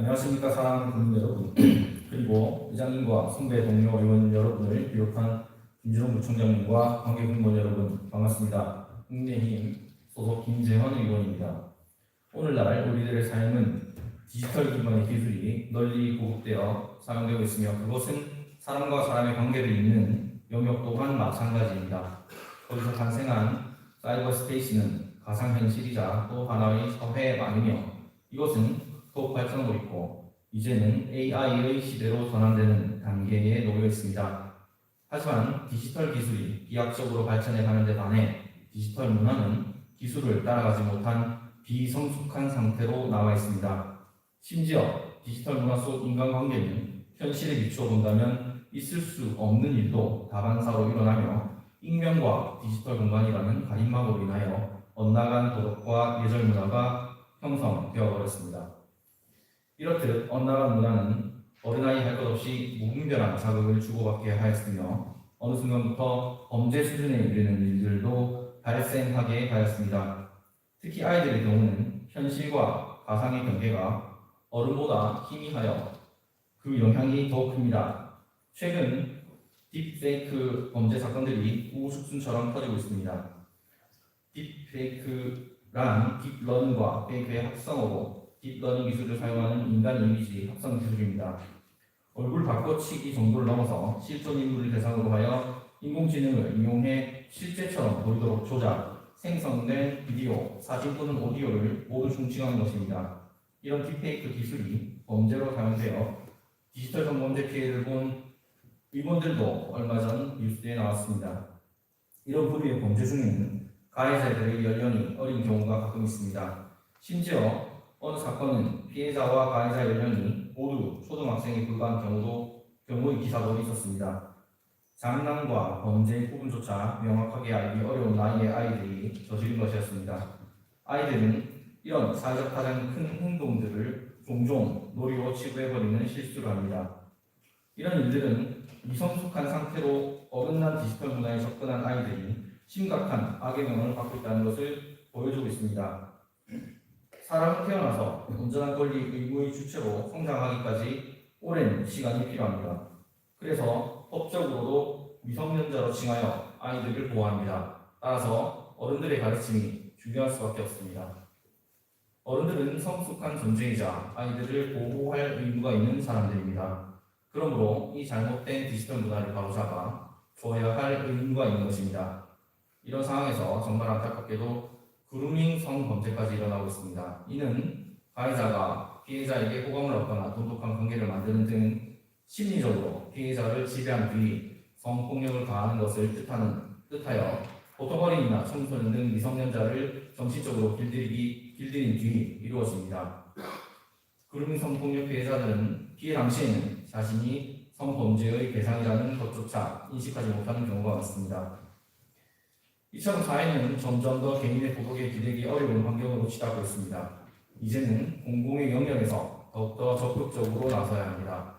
안녕하십니까 사랑하는 국민 여러분 그리고 의장님과 선배 동료 의원 여러분을 비롯한 김준호 부총장님과 관계 공무원 여러분 반갑습니다. 국민의힘 소속 김재헌 의원입니다. 오늘날 우리들의 삶은 디지털 기반의 기술이 널리 보급되어 사용되고 있으며 그것은 사람과 사람의 관계를 잇는 영역 또한 마찬가지입니다. 거기서 탄생한 사이버 스페이스는 가상현실이자 또 하나의 사회망이며 이것은 더욱 발전하고 있고 이제는 AI의 시대로 전환되는 단계에 놓여 있습니다. 하지만 디지털 기술이 비약적으로 발전해가는 데 반해 디지털 문화는 기술을 따라가지 못한 비성숙한 상태로 나와 있습니다. 심지어 디지털 문화 속 인간관계는 현실에 비추어 본다면 있을 수 없는 일도 다반사로 일어나며 익명과 디지털 공간이라는 가림막으로 인하여 엇나간 도덕과 예절 문화가 형성되어 버렸습니다. 이렇듯 엇나간 문화는 어린아이 할 것 없이 무분별한 자극을 주고받게 하였으며 어느 순간부터 범죄 수준에 이르는 일들도 발생하게 하였습니다. 특히 아이들의 경우는 현실과 가상의 경계가 어른보다 희미하여 그 영향이 더 큽니다. 최근 딥페이크 범죄 사건들이 우후죽순처럼 터지고 있습니다. 딥페이크란 딥러닝과 페이크의 합성어로 딥러닝 기술을 사용하는 인간 이미지 합성 기술입니다. 얼굴 바꿔치기 정도를 넘어서 실존 인물을 대상으로 하여 인공지능을 이용해 실제처럼 보이도록 조작, 생성된 비디오, 사진 또는 오디오를 모두 중칭하는 것입니다. 이런 딥페이크 기술이 범죄로 사용되어 디지털 성범죄 피해를 본 의원들도 얼마 전 뉴스에 나왔습니다. 이런 부류의 범죄 중에는 가해자들의 연령이 어린 경우가 가끔 있습니다. 심지어 어느 사건은 피해자와 가해자 연령이 모두 초등학생에 불과한 경우의 기사도 있었습니다. 장난과 범죄의 구분조차 명확하게 알기 어려운 나이의 아이들이 저지른 것이었습니다. 아이들은 이런 사회적 가장 큰 행동들을 종종 놀이로 치부해버리는 실수를 합니다. 이런 일들은 미성숙한 상태로 어긋난 디지털 문화에 접근한 아이들이 심각한 악영향을 받고 있다는 것을 보여주고 있습니다. 사람은 태어나서 온전한 권리 의무의 주체로 성장하기까지 오랜 시간이 필요합니다. 그래서 법적으로도 미성년자로 칭하여 아이들을 보호합니다. 따라서 어른들의 가르침이 중요할 수밖에 없습니다. 어른들은 성숙한 존재이자 아이들을 보호할 의무가 있는 사람들입니다. 그러므로 이 잘못된 디지털 문화를 바로잡아 줘야 할 의무가 있는 것입니다. 이런 상황에서 정말 안타깝게도 그루밍 성범죄까지 일어나고 있습니다. 이는 가해자가 피해자에게 호감을 얻거나 돈독한 관계를 만드는 등 심리적으로 피해자를 지배한 뒤 성폭력을 가하는 것을 뜻하여 보통 어린이나 청소년 등 미성년자를 정신적으로 길들인 뒤 이루어집니다. 그루밍 성폭력 피해자들은 피해 당시에는 자신이 성범죄의 대상이라는 것조차 인식하지 못하는 경우가 많습니다. 이처럼 사회는 점점 더 개인의 도덕에 기대기 어려운 환경으로 치닫고 있습니다. 이제는 공공의 영역에서 더욱더 적극적으로 나서야 합니다.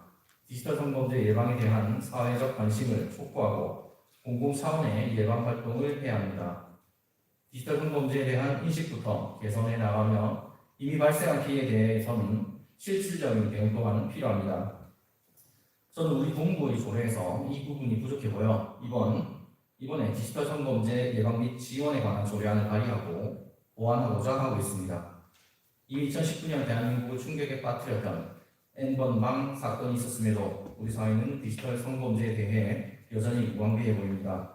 디지털 성범죄 예방에 대한 사회적 관심을 촉구하고 공공 차원의 예방 활동을 해야 합니다. 디지털 성범죄에 대한 인식부터 개선해 나가며 이미 발생한 피해에 대해서는 실질적인 대응 또한 필요합니다. 저는 우리 동부의 조례에서 이 부분이 부족해 보여 이번에 디지털 성범죄 예방 및 지원에 관한 조례안을 발의하고 보완하고자 하고 있습니다. 이미 2019년 대한민국을 충격에 빠뜨렸던 N번망 사건이 있었음에도 우리 사회는 디지털 성범죄에 대해 여전히 무방비해 보입니다.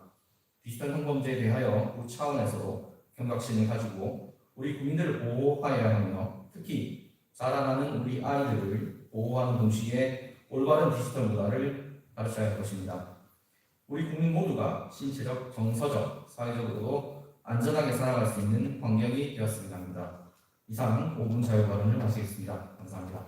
디지털 성범죄에 대하여 그 차원에서도 경각심을 가지고 우리 국민들을 보호하여야 하며 특히 자라나는 우리 아이들을 보호하는 동시에 올바른 디지털 문화를 가르쳐야 할 것입니다. 우리 국민 모두가 신체적, 정서적, 사회적으로도 안전하게 살아갈 수 있는 환경이 되었으면 합니다. 이상 5분 자유 발언을 마치겠습니다. 감사합니다.